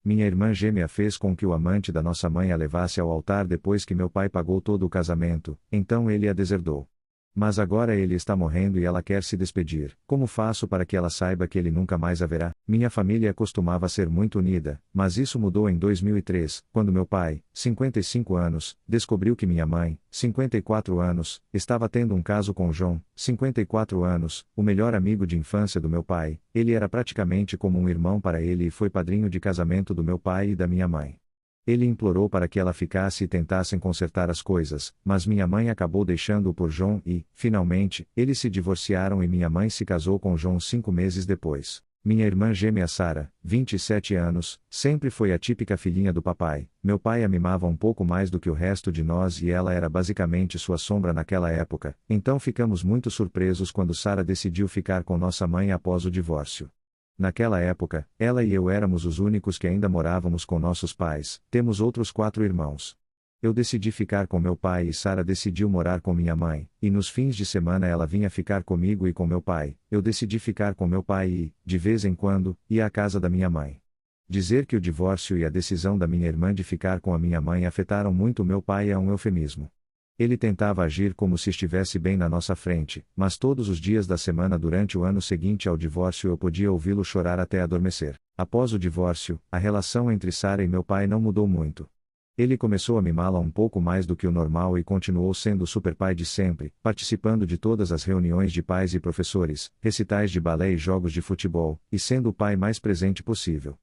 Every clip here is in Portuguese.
Minha irmã gêmea fez com que o amante da nossa mãe a levasse ao altar depois que meu pai pagou todo o casamento, então ele a deserdou. Mas agora ele está morrendo e ela quer se despedir. Como faço para que ela saiba que ele nunca mais a verá? Minha família costumava ser muito unida, mas isso mudou em 2003, quando meu pai, 55 anos, descobriu que minha mãe, 54 anos, estava tendo um caso com João, 54 anos, o melhor amigo de infância do meu pai. Ele era praticamente como um irmão para ele e foi padrinho de casamento do meu pai e da minha mãe. Ele implorou para que ela ficasse e tentassem consertar as coisas, mas minha mãe acabou deixando-o por João e, finalmente, eles se divorciaram e minha mãe se casou com João 5 meses depois. Minha irmã gêmea Sara, 27 anos, sempre foi a típica filhinha do papai. Meu pai a mimava um pouco mais do que o resto de nós e ela era basicamente sua sombra naquela época, então ficamos muito surpresos quando Sara decidiu ficar com nossa mãe após o divórcio. Naquela época, ela e eu éramos os únicos que ainda morávamos com nossos pais, temos outros 4 irmãos. Eu decidi ficar com meu pai e Sara decidiu morar com minha mãe, e nos fins de semana ela vinha ficar comigo e com meu pai. Eu decidi ficar com meu pai e, de vez em quando, ia à casa da minha mãe. Dizer que o divórcio e a decisão da minha irmã de ficar com a minha mãe afetaram muito meu pai é um eufemismo. Ele tentava agir como se estivesse bem na nossa frente, mas todos os dias da semana durante o ano seguinte ao divórcio eu podia ouvi-lo chorar até adormecer. Após o divórcio, a relação entre Sara e meu pai não mudou muito. Ele começou a mimá-la um pouco mais do que o normal e continuou sendo o super pai de sempre, participando de todas as reuniões de pais e professores, recitais de balé e jogos de futebol, e sendo o pai mais presente possível.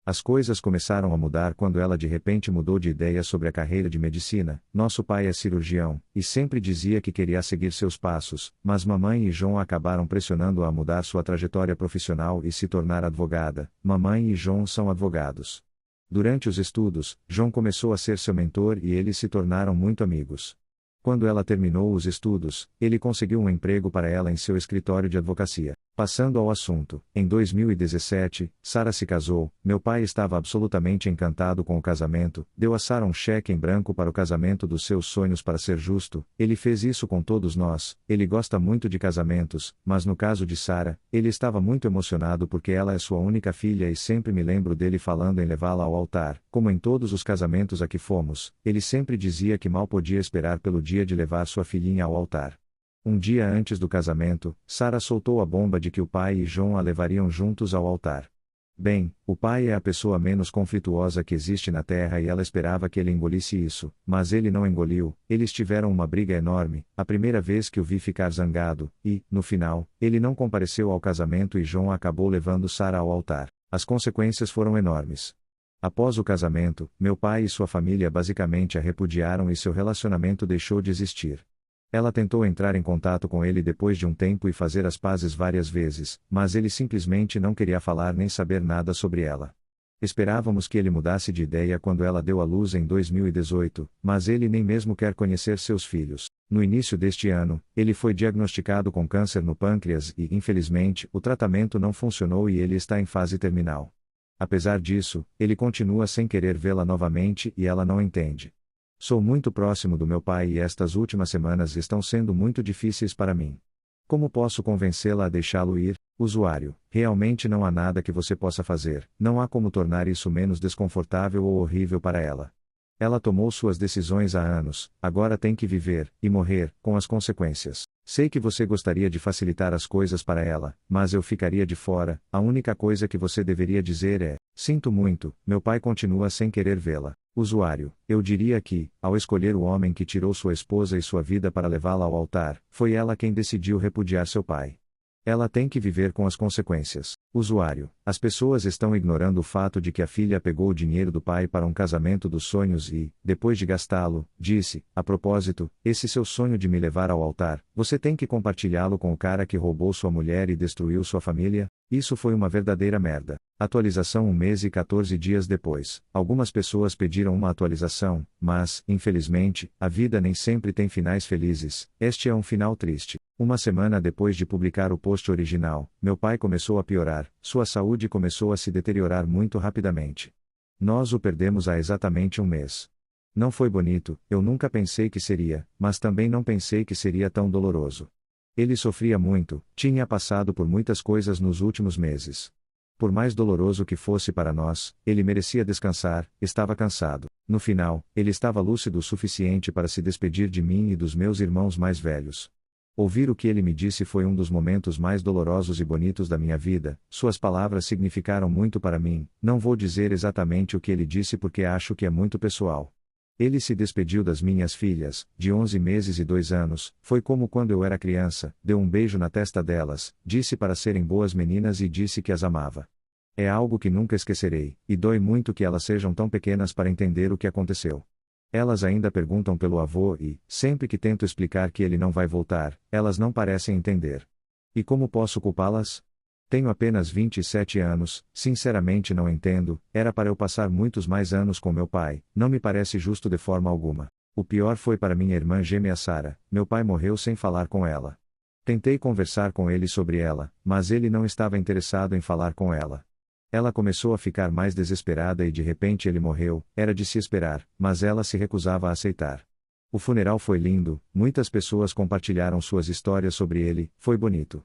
As coisas começaram a mudar quando ela de repente mudou de ideia sobre a carreira de medicina. Nosso pai é cirurgião, e sempre dizia que queria seguir seus passos, mas mamãe e João acabaram pressionando-a a mudar sua trajetória profissional e se tornar advogada. Mamãe e João são advogados. Durante os estudos, João começou a ser seu mentor e eles se tornaram muito amigos. Quando ela terminou os estudos, ele conseguiu um emprego para ela em seu escritório de advocacia. Passando ao assunto, em 2017, Sara se casou. Meu pai estava absolutamente encantado com o casamento, deu a Sara um cheque em branco para o casamento dos seus sonhos. Para ser justo, ele fez isso com todos nós. Ele gosta muito de casamentos, mas no caso de Sara, ele estava muito emocionado porque ela é sua única filha e sempre me lembro dele falando em levá-la ao altar. Como em todos os casamentos a que fomos, ele sempre dizia que mal podia esperar pelo dia de levar sua filhinha ao altar. Um dia antes do casamento, Sara soltou a bomba de que o pai e João a levariam juntos ao altar. Bem, o pai é a pessoa menos conflituosa que existe na Terra e ela esperava que ele engolisse isso, mas ele não engoliu. Eles tiveram uma briga enorme, a primeira vez que o vi ficar zangado, e, no final, ele não compareceu ao casamento e João acabou levando Sara ao altar. As consequências foram enormes. Após o casamento, meu pai e sua família basicamente a repudiaram e seu relacionamento deixou de existir. Ela tentou entrar em contato com ele depois de um tempo e fazer as pazes várias vezes, mas ele simplesmente não queria falar nem saber nada sobre ela. Esperávamos que ele mudasse de ideia quando ela deu à luz em 2018, mas ele nem mesmo quer conhecer seus filhos. No início deste ano, ele foi diagnosticado com câncer no pâncreas e, infelizmente, o tratamento não funcionou e ele está em fase terminal. Apesar disso, ele continua sem querer vê-la novamente e ela não entende. Sou muito próximo do meu pai e estas últimas semanas estão sendo muito difíceis para mim. Como posso convencê-la a deixá-lo ir? Usuário, realmente não há nada que você possa fazer, não há como tornar isso menos desconfortável ou horrível para ela. Ela tomou suas decisões há anos, agora tem que viver, e morrer, com as consequências. Sei que você gostaria de facilitar as coisas para ela, mas eu ficaria de fora. A única coisa que você deveria dizer é: sinto muito, meu pai continua sem querer vê-la. Usuário, eu diria que, ao escolher o homem que tirou sua esposa e sua vida para levá-la ao altar, foi ela quem decidiu repudiar seu pai. Ela tem que viver com as consequências. Usuário, as pessoas estão ignorando o fato de que a filha pegou o dinheiro do pai para um casamento dos sonhos e, depois de gastá-lo, disse: a propósito, esse seu sonho de me levar ao altar, você tem que compartilhá-lo com o cara que roubou sua mulher e destruiu sua família? Isso foi uma verdadeira merda. Atualização 1 mês e 14 dias depois. Algumas pessoas pediram uma atualização, mas, infelizmente, a vida nem sempre tem finais felizes. Este é um final triste. Uma semana depois de publicar o post original, meu pai começou a piorar, sua saúde começou a se deteriorar muito rapidamente. Nós o perdemos há exatamente um mês. Não foi bonito, eu nunca pensei que seria, mas também não pensei que seria tão doloroso. Ele sofria muito, tinha passado por muitas coisas nos últimos meses. Por mais doloroso que fosse para nós, ele merecia descansar, estava cansado. No final, ele estava lúcido o suficiente para se despedir de mim e dos meus irmãos mais velhos. Ouvir o que ele me disse foi um dos momentos mais dolorosos e bonitos da minha vida, suas palavras significaram muito para mim, não vou dizer exatamente o que ele disse porque acho que é muito pessoal. Ele se despediu das minhas filhas, de 11 meses e 2 anos, foi como quando eu era criança, deu um beijo na testa delas, disse para serem boas meninas e disse que as amava. É algo que nunca esquecerei, e dói muito que elas sejam tão pequenas para entender o que aconteceu. Elas ainda perguntam pelo avô e, sempre que tento explicar que ele não vai voltar, elas não parecem entender. E como posso culpá-las? Tenho apenas 27 anos, sinceramente não entendo, era para eu passar muitos mais anos com meu pai, não me parece justo de forma alguma. O pior foi para minha irmã gêmea Sara, meu pai morreu sem falar com ela. Tentei conversar com ele sobre ela, mas ele não estava interessado em falar com ela. Ela começou a ficar mais desesperada e de repente ele morreu, era de se esperar, mas ela se recusava a aceitar. O funeral foi lindo, muitas pessoas compartilharam suas histórias sobre ele, foi bonito.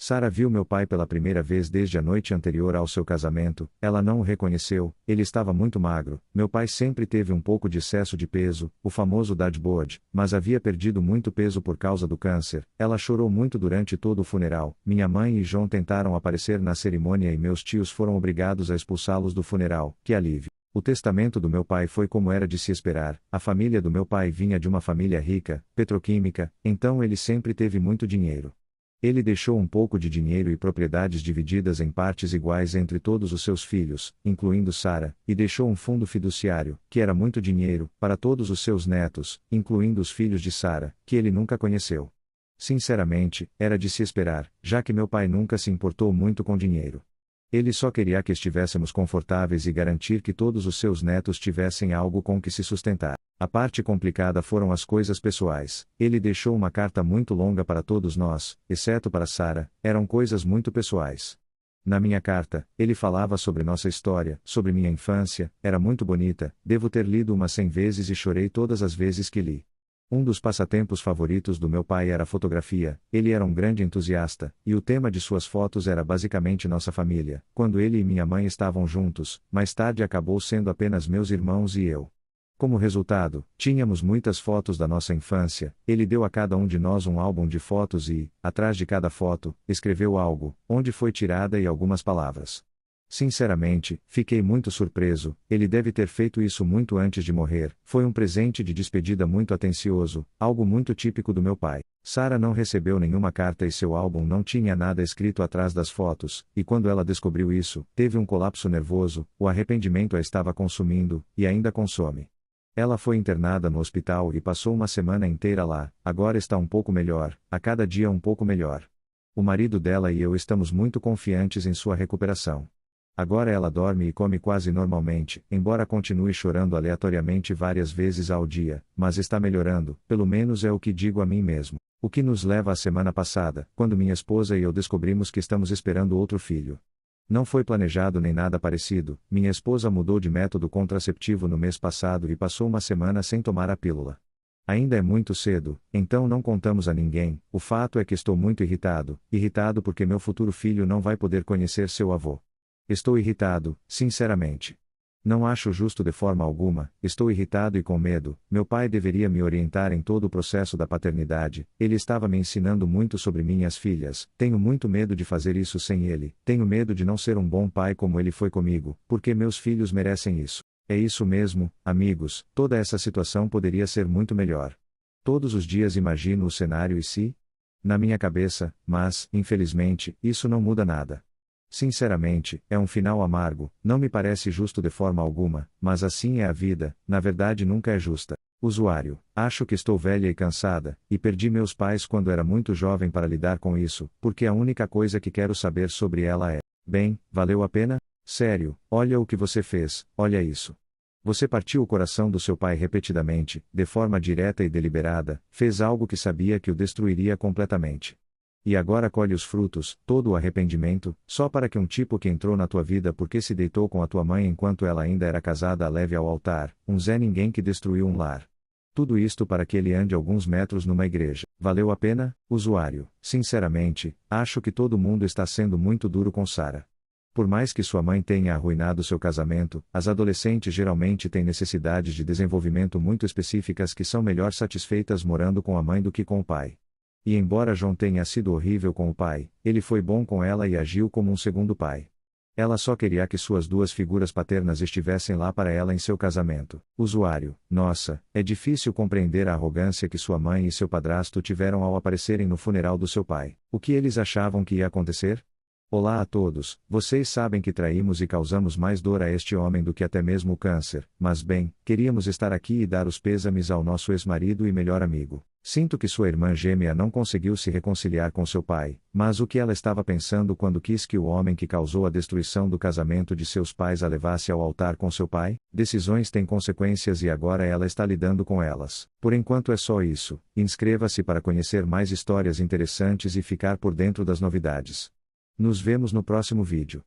Sara viu meu pai pela primeira vez desde a noite anterior ao seu casamento, ela não o reconheceu, ele estava muito magro, meu pai sempre teve um pouco de excesso de peso, o famoso dad bod, mas havia perdido muito peso por causa do câncer, ela chorou muito durante todo o funeral, minha mãe e John tentaram aparecer na cerimônia e meus tios foram obrigados a expulsá-los do funeral, que alívio. O testamento do meu pai foi como era de se esperar, a família do meu pai vinha de uma família rica, petroquímica, então ele sempre teve muito dinheiro. Ele deixou um pouco de dinheiro e propriedades divididas em partes iguais entre todos os seus filhos, incluindo Sara, e deixou um fundo fiduciário, que era muito dinheiro, para todos os seus netos, incluindo os filhos de Sara, que ele nunca conheceu. Sinceramente, era de se esperar, já que meu pai nunca se importou muito com dinheiro. Ele só queria que estivéssemos confortáveis e garantir que todos os seus netos tivessem algo com que se sustentar. A parte complicada foram as coisas pessoais. Ele deixou uma carta muito longa para todos nós, exceto para Sara, eram coisas muito pessoais. Na minha carta, ele falava sobre nossa história, sobre minha infância, era muito bonita, devo ter lido umas 100 vezes e chorei todas as vezes que li. Um dos passatempos favoritos do meu pai era a fotografia, ele era um grande entusiasta, e o tema de suas fotos era basicamente nossa família, quando ele e minha mãe estavam juntos, mais tarde acabou sendo apenas meus irmãos e eu. Como resultado, tínhamos muitas fotos da nossa infância, ele deu a cada um de nós um álbum de fotos e, atrás de cada foto, escreveu algo, onde foi tirada e algumas palavras. Sinceramente, fiquei muito surpreso, ele deve ter feito isso muito antes de morrer, foi um presente de despedida muito atencioso, algo muito típico do meu pai. Sara não recebeu nenhuma carta e seu álbum não tinha nada escrito atrás das fotos, e quando ela descobriu isso, teve um colapso nervoso, o arrependimento a estava consumindo, e ainda consome. Ela foi internada no hospital e passou uma semana inteira lá, agora está um pouco melhor, a cada dia um pouco melhor. O marido dela e eu estamos muito confiantes em sua recuperação. Agora ela dorme e come quase normalmente, embora continue chorando aleatoriamente várias vezes ao dia, mas está melhorando, pelo menos é o que digo a mim mesmo. O que nos leva à semana passada, quando minha esposa e eu descobrimos que estamos esperando outro filho. Não foi planejado nem nada parecido, minha esposa mudou de método contraceptivo no mês passado e passou uma semana sem tomar a pílula. Ainda é muito cedo, então não contamos a ninguém, o fato é que estou muito irritado porque meu futuro filho não vai poder conhecer seu avô. Estou irritado, sinceramente. Não acho justo de forma alguma, estou irritado e com medo, meu pai deveria me orientar em todo o processo da paternidade, ele estava me ensinando muito sobre minhas filhas, tenho muito medo de fazer isso sem ele, tenho medo de não ser um bom pai como ele foi comigo, porque meus filhos merecem isso. É isso mesmo, amigos, toda essa situação poderia ser muito melhor. Todos os dias imagino o cenário e se? Na minha cabeça, mas, infelizmente, isso não muda nada. Sinceramente, é um final amargo, não me parece justo de forma alguma, mas assim é a vida, na verdade nunca é justa. Usuário, acho que estou velha e cansada, e perdi meus pais quando era muito jovem para lidar com isso, porque a única coisa que quero saber sobre ela é: bem, valeu a pena? Sério, olha o que você fez, olha isso. Você partiu o coração do seu pai repetidamente, de forma direta e deliberada, fez algo que sabia que o destruiria completamente. E agora colhe os frutos, todo o arrependimento, só para que um tipo que entrou na tua vida porque se deitou com a tua mãe enquanto ela ainda era casada a leve ao altar, um Zé Ninguém que destruiu um lar. Tudo isto para que ele ande alguns metros numa igreja. Valeu a pena, usuário? Sinceramente, acho que todo mundo está sendo muito duro com Sara. Por mais que sua mãe tenha arruinado seu casamento, as adolescentes geralmente têm necessidades de desenvolvimento muito específicas que são melhor satisfeitas morando com a mãe do que com o pai. E embora John tenha sido horrível com o pai, ele foi bom com ela e agiu como um segundo pai. Ela só queria que suas duas figuras paternas estivessem lá para ela em seu casamento. Usuário: nossa, é difícil compreender a arrogância que sua mãe e seu padrasto tiveram ao aparecerem no funeral do seu pai. O que eles achavam que ia acontecer? Olá a todos, vocês sabem que traímos e causamos mais dor a este homem do que até mesmo o câncer, mas bem, queríamos estar aqui e dar os pêsames ao nosso ex-marido e melhor amigo. Sinto que sua irmã gêmea não conseguiu se reconciliar com seu pai, mas o que ela estava pensando quando quis que o homem que causou a destruição do casamento de seus pais a levasse ao altar com seu pai? Decisões têm consequências e agora ela está lidando com elas. Por enquanto é só isso. Inscreva-se para conhecer mais histórias interessantes e ficar por dentro das novidades. Nos vemos no próximo vídeo.